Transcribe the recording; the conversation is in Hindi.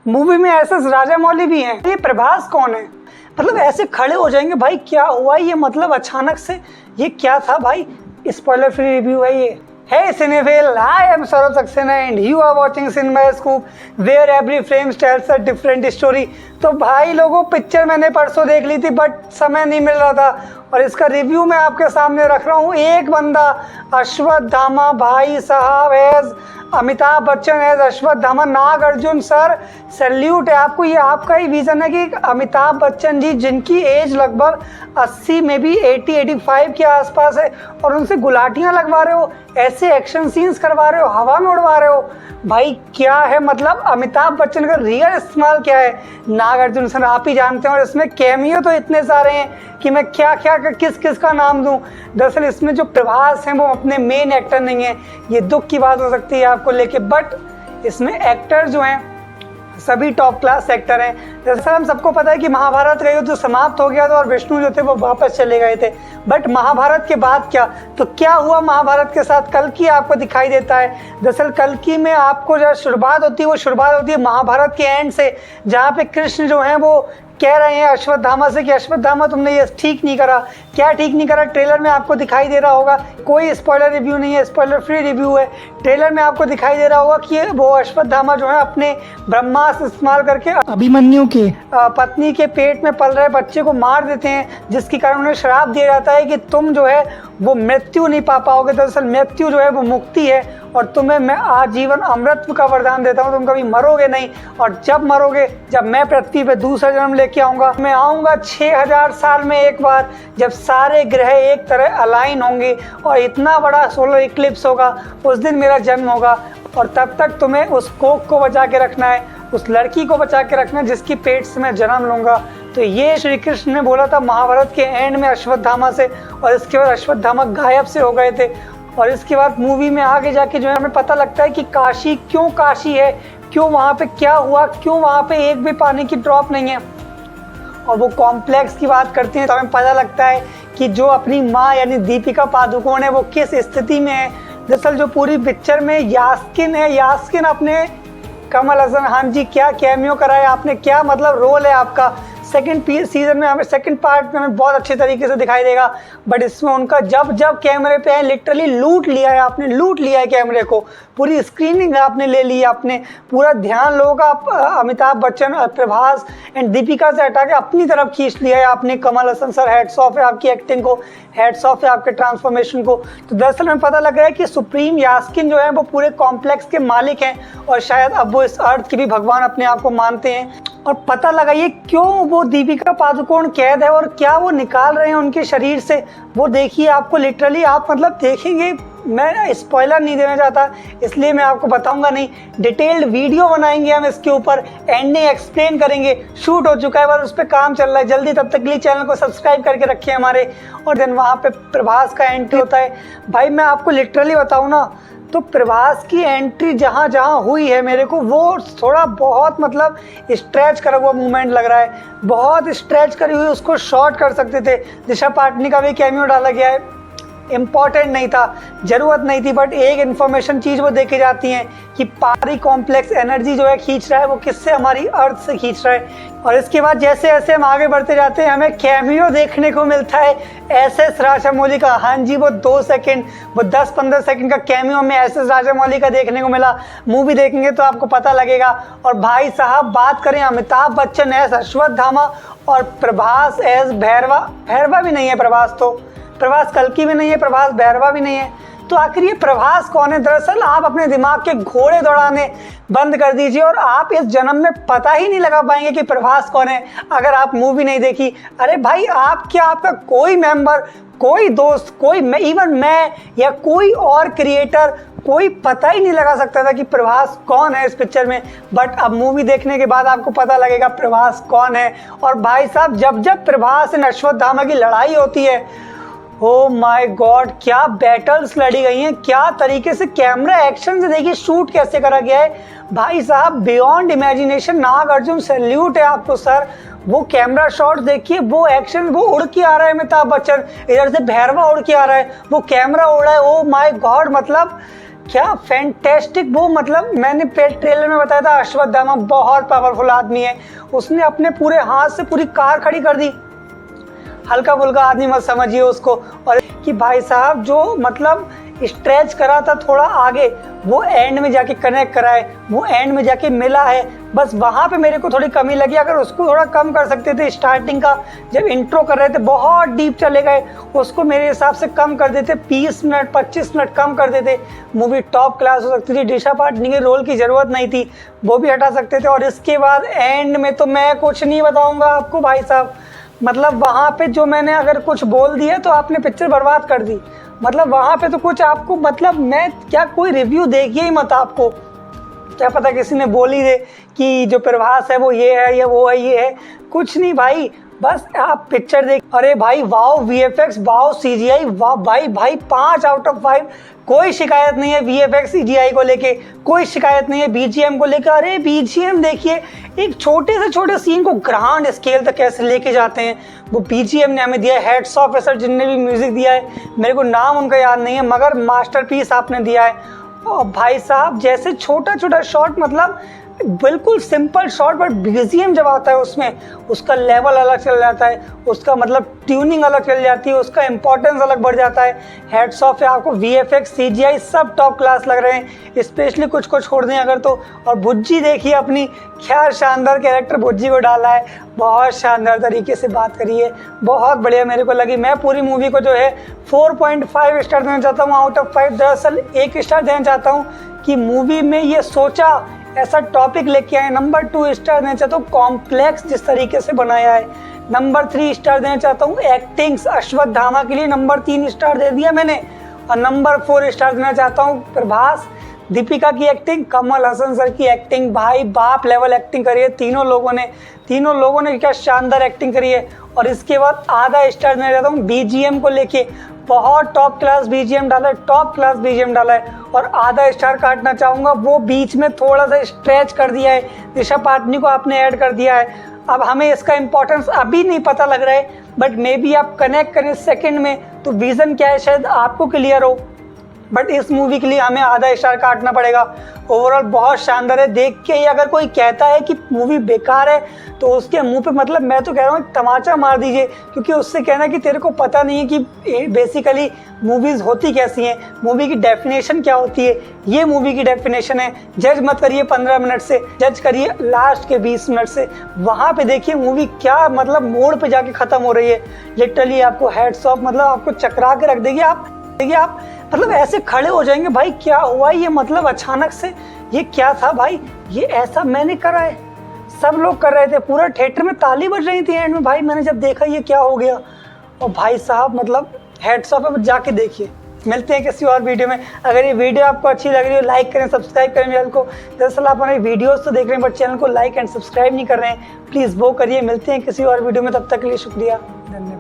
मूवी में एसएस राजामौली भी हैं। ये प्रभास कौन है? मतलब ऐसे खड़े हो जाएंगे, भाई क्या हुआ ये, मतलब अचानक से ये क्या था भाई। स्पॉइलर फ्री रिव्यू है ये। Hey Cinephile, I am Saurabh Saxena and you are watching Cinema Scoop where every frame tells a different story। तो भाई लोगों, पिक्चर मैंने परसों देख ली थी बट समय नहीं मिल रहा था और इसका रिव्यू मैं आपके सामने रख रहा हूँ। एक बंदा अश्वत्थामा भाई साहब as Amitabh Bachchan as Ashwatthama, Nagarjuna sir salute है आपको। ये आपका ही विजन है कि अमिताभ बच्चन जी जिनकी एज लगभग 80 में भी 80-85 के आसपास है और उनसे गुलाटियां लगवा रहे हो, ऐसे एक्शन सीन्स करवा रहे हो, हवा में उड़वा रहे हो। भाई क्या है, मतलब अमिताभ बच्चन का रियल इस्तेमाल क्या है? नागार्जुन सर आप ही जानते हैं और इसमें कैमियो तो इतने सारे हैं कि मैं क्या क्या किस किस का नाम दूं। दरअसल इसमें जो प्रभास हैं वो अपने मेन एक्टर नहीं है, ये दुख की बात हो सकती है आपको लेके, बट इसमें एक्टर जो हैं सभी टॉप क्लास एक्टर हैं। दरअसल हम सबको पता है कि महाभारत का युद्ध जो समाप्त हो गया था और विष्णु जो थे वो वापस चले गए थे, बट महाभारत के बाद क्या, तो क्या हुआ महाभारत के साथ? कल्कि आपको दिखाई देता है। दरअसल कल्कि में आपको जो शुरुआत होती है वो शुरुआत होती है महाभारत के एंड से, जहाँ पे कृष्ण जो है वो कह रहे हैं अश्वत्थामा से कि अश्वत्थामा तुमने ये ठीक नहीं करा। क्या ठीक नहीं करा? ट्रेलर में आपको दिखाई दे रहा होगा, कोई स्पॉइलर रिव्यू नहीं है, स्पॉइलर फ्री रिव्यू है। ट्रेलर में आपको दिखाई दे रहा होगा कि वो अश्वत्थामा जो है अपने ब्रह्मास्त्र इस्तेमाल करके अभिमन्यु के पत्नी के पेट में पल रहे बच्चे को मार देते हैं, जिसके कारण उन्हें श्राप दिया जाता है कि तुम जो है वो मृत्यु नहीं पा पाओगे। दरअसल मृत्यु जो है वो मुक्ति है और तुम्हें मैं आजीवन अमृत का वरदान देता हूँ, तुम कभी मरोगे नहीं। और जब मरोगे, जब मैं पृथ्वी पे दूसरा जन्म लेके आऊँगा, मैं आऊँगा 6000 साल में एक बार, जब सारे ग्रह एक तरह अलाइन होंगे और इतना बड़ा सोलर इक्लिप्स होगा, उस दिन मेरा जन्म होगा। और तब तक तुम्हें उस कोख को बचा के रखना है, उस लड़की को बचा के रखना है जिसकी पेट से मैं जन्म लूँगा। तो ये श्री कृष्ण ने बोला था महाभारत के एंड में अश्वत्थामा से, और इसके बाद अश्वत्थामा गायब से हो गए थे। और इसके बाद मूवी में आगे जाके जो है हमें पता लगता है कि काशी क्यों काशी है, क्यों वहाँ पे क्या हुआ, क्यों वहाँ पे एक भी पानी की ड्रॉप नहीं है। और वो कॉम्प्लेक्स की बात करते हैं तो हमें पता लगता है कि जो अपनी माँ यानी दीपिका पादुकोण है वो किस स्थिति में है। दरअसल जो पूरी पिक्चर में यास्किन है, यास्किन अपने कमल हसन, हाँ जी क्या कैमियो करा है आपने, क्या मतलब रोल है आपका। सेकंड सीजन में हमें, सेकंड पार्ट में हमें बहुत अच्छे तरीके से दिखाई देगा, बट इसमें उनका जब जब कैमरे पे है लिटरली लूट लिया है आपने, लूट लिया है कैमरे को, पूरी स्क्रीनिंग आपने ले ली है, आपने पूरा ध्यान लोगों का अमिताभ बच्चन, प्रभास एंड दीपिका से हटा के अपनी तरफ खींच लिया है आपने। Kamal Haasan sir hats off है आपकी एक्टिंग को, हैट्स ऑफ है आपके ट्रांसफॉर्मेशन को। तो दरअसल हमें पता लग रहा है कि सुप्रीम यास्किन जो है वो पूरे कॉम्प्लेक्स के मालिक हैं और शायद अब वो इस अर्थ के भी भगवान अपने आप को मानते हैं। और पता लगाइए क्यों वो दीपिका पादुकोण कैद है और क्या वो निकाल रहे हैं उनके शरीर से, वो देखिए आपको लिटरली, आप मतलब देखेंगे, मैं स्पॉइलर नहीं देना चाहता इसलिए मैं आपको बताऊंगा नहीं, डिटेल्ड वीडियो बनाएंगे हम इसके ऊपर, एंडिंग एक्सप्लेन करेंगे। शूट हो चुका है, बस उस पर काम चल रहा है जल्दी, तब तक के लिए चैनल को सब्सक्राइब करके रखिए हमारे। और देन वहाँ पे प्रभास का एंट्री होता है। भाई मैं आपको लिटरली बताऊँ ना, तो प्रभास की एंट्री जहाँ जहाँ हुई है मेरे को वो थोड़ा बहुत मतलब स्ट्रेच करा हुआ मूवमेंट लग रहा है, बहुत स्ट्रेच करी हुई, उसको शॉर्ट कर सकते थे। दिशा पाटनी का भी कैमियो डाला गया है, इम्पॉर्टेंट नहीं था, ज़रूरत नहीं थी, बट एक इन्फॉर्मेशन चीज़ वो देखी जाती है कि पारी कॉम्प्लेक्स एनर्जी जो है खींच रहा है वो किससे, हमारी अर्थ से खींच रहा है। और इसके बाद जैसे जैसे हम आगे बढ़ते जाते हैं हमें कैमियो देखने को मिलता है एसएस राजामौली का। हाँ जी, वो 2 सेकंड, वो 10-15 सेकंड का कैमियो हमें एसएस राजामौली का देखने को मिला। मूवी देखेंगे तो आपको पता लगेगा। और भाई साहब बात करें अमिताभ बच्चन एज अश्वत्थामा और प्रभास एज भैरवा, भैरवा भी नहीं है प्रभास, तो प्रभास कल्कि भी नहीं है, प्रभास भैरवा भी नहीं है, तो आखिर ये प्रभास कौन है? दरअसल आप अपने दिमाग के घोड़े दौड़ाने बंद कर दीजिए और आप इस जन्म में पता ही नहीं लगा पाएंगे कि प्रभास कौन है अगर आप मूवी नहीं देखी। अरे भाई आप क्या, आपका कोई मेंबर, कोई दोस्त, कोई इवन मैं या कोई और क्रिएटर, कोई पता ही नहीं लगा सकता था कि प्रभास कौन है इस पिक्चर में, बट अब मूवी देखने के बाद आपको पता लगेगा प्रभास कौन है। और भाई साहब जब जब प्रभास एंड अश्वत्थामा की लड़ाई होती है, ओ माय गॉड क्या बैटल्स लड़ी गई हैं, क्या तरीके से कैमरा एक्शन से देखिए शूट कैसे करा गया है। भाई साहब बियॉन्ड इमेजिनेशन, नागार्जुन सैल्यूट है आपको सर। वो कैमरा शॉट देखिए, वो एक्शन, वो उड़ के आ रहा है अमिताभ बच्चन, इधर से भैरवा उड़ के आ रहा है, वो कैमरा उड़ रहा है, ओ माय गॉड मतलब क्या फैंटेस्टिक वो, मतलब मैंने ट्रेलर में बताया था अश्वत्थामा बहुत पावरफुल आदमी है, उसने अपने पूरे हाथ से पूरी कार खड़ी कर दी। हल्का फुल्का आदमी मत समझिए उसको। और कि भाई साहब जो मतलब स्ट्रेच करा था थोड़ा आगे, वो एंड में जाके कनेक्ट करा है, वो एंड में जाके मिला है, बस वहाँ पे मेरे को थोड़ी कमी लगी। अगर उसको थोड़ा कम कर सकते थे, स्टार्टिंग का जब इंट्रो कर रहे थे बहुत डीप चले गए, उसको मेरे हिसाब से कम कर देते, 20 मिनट 25 मिनट कम कर देते, मूवी टॉप क्लास हो सकती थी। दिशा पाटनी के रोल की ज़रूरत नहीं थी, वो भी हटा सकते थे। और इसके बाद एंड में तो मैं कुछ नहीं बताऊँगा आपको भाई साहब, मतलब वहाँ पे जो मैंने अगर कुछ बोल दिया तो आपने पिक्चर बर्बाद कर दी। मतलब वहाँ पे तो कुछ आपको, मतलब मैं क्या, कोई रिव्यू देखिए ही मत, आपको क्या पता किसी ने बोल ही दे कि जो प्रभास है वो ये है या वो है ये है, कुछ नहीं भाई, बस आप पिक्चर देख। अरे भाई वाओ वीएफएक्स, वाओ सीजीआई, वाह भाई 5 आउट ऑफ 5, कोई शिकायत नहीं है वीएफएक्स सीजीआई को लेके, कोई शिकायत नहीं है बीजीएम को लेकर। अरे बीजीएम देखिए, एक छोटे से छोटे सीन को ग्रांड स्केल तक कैसे लेके जाते हैं, वो बीजीएम ने हमें दिया है। हेड्स ऑफ सर जिनने भी म्यूजिक दिया है, मेरे को नाम उनका याद नहीं है, मगर मास्टरपीस आपने दिया है। और भाई साहब जैसे छोटा छोटा शॉट, मतलब बिल्कुल सिंपल शॉट, बट बीजीएम जब आता है उसमें उसका लेवल अलग चल जाता है, उसका मतलब ट्यूनिंग अलग चल जाती है, उसका इंपॉर्टेंस अलग बढ़ जाता है। हेड्स ऑफ है आपको, वीएफएक्स सीजीआई सब टॉप क्लास लग रहे हैं, स्पेशली कुछ को छोड़ दें अगर तो। और भुज्जी देखिए अपनी, क्या शानदार कैरेक्टर भुज्जी को डाला है, बहुत शानदार तरीके से बात करिए, बहुत बढ़िया मेरे को लगी। मैं पूरी मूवी को जो है 4.5 स्टार देना चाहता हूँ आउट ऑफ 5। दरअसल 1 स्टार देना चाहता हूँ कि मूवी में ये सोचा, ऐसा टॉपिक लेके आए। नंबर 2 स्टार देना चाहता हूँ कॉम्प्लेक्स जिस तरीके से बनाया है। नंबर 3 स्टार देना चाहता हूँ एक्टिंग्स, अश्वत्थामा के लिए नंबर 3 स्टार दे दिया मैंने। और नंबर 4 स्टार देना चाहता हूँ प्रभास, दीपिका की एक्टिंग, कमल हसन सर की एक्टिंग, भाई बाप लेवल एक्टिंग करी है तीनों लोगों ने क्या शानदार एक्टिंग करी है। और इसके बाद आधा स्टार देना चाहता हूँ बीजीएम को लेके, बहुत टॉप क्लास बीजीएम डाला है, टॉप क्लास बीजीएम डाला है। और आधा स्टार काटना चाहूँगा, वो बीच में थोड़ा सा स्ट्रेच कर दिया है, दिशा पाटनी को आपने ऐड कर दिया है। अब हमें इसका इंपॉर्टेंस अभी नहीं पता लग रहा है, बट मे बी आप कनेक्ट करें सेकंड में तो विज़न क्या है शायद आपको क्लियर हो, बट इस मूवी के लिए हमें आधा स्टार काटना पड़ेगा। ओवरऑल बहुत शानदार है, देख के ही अगर कोई कहता है कि मूवी बेकार है तो उसके मुंह पे, मतलब मैं तो कह रहा हूँ तमाचा मार दीजिए, क्योंकि उससे कहना कि तेरे को पता नहीं है कि बेसिकली मूवीज़ होती कैसी हैं, मूवी की डेफिनेशन क्या होती है। ये मूवी की डेफिनेशन है, जज मत करिए 15 मिनट से, जज करिए लास्ट के 20 मिनट से। वहाँ पे देखिए मूवी क्या मतलब मोड़ पे जाके ख़त्म हो रही है, लिटरली आपको हेड्स ऑफ, मतलब आपको चकरा के रख देगी। आप मतलब ऐसे खड़े हो जाएंगे, भाई क्या हुआ ये, मतलब अचानक से ये क्या था भाई, ये ऐसा मैंने करा है, सब लोग कर रहे थे, पूरा थिएटर में ताली बज रही थी एंड में। भाई मैंने जब देखा ये क्या हो गया, और भाई साहब मतलब हेड्स ऑफ है, जाके देखिए। मिलते हैं किसी और वीडियो में। अगर ये वीडियो आपको अच्छी लग रही है लाइक करें, सब्सक्राइब करें चैनल को। दरअसल आप हमारे वीडियोस तो देख रहे हैं बट चैनल को लाइक एंड सब्सक्राइब नहीं कर रहे हैं, प्लीज़ वो करिए। मिलते हैं किसी और वीडियो में, तब तक के लिए शुक्रिया, धन्यवाद।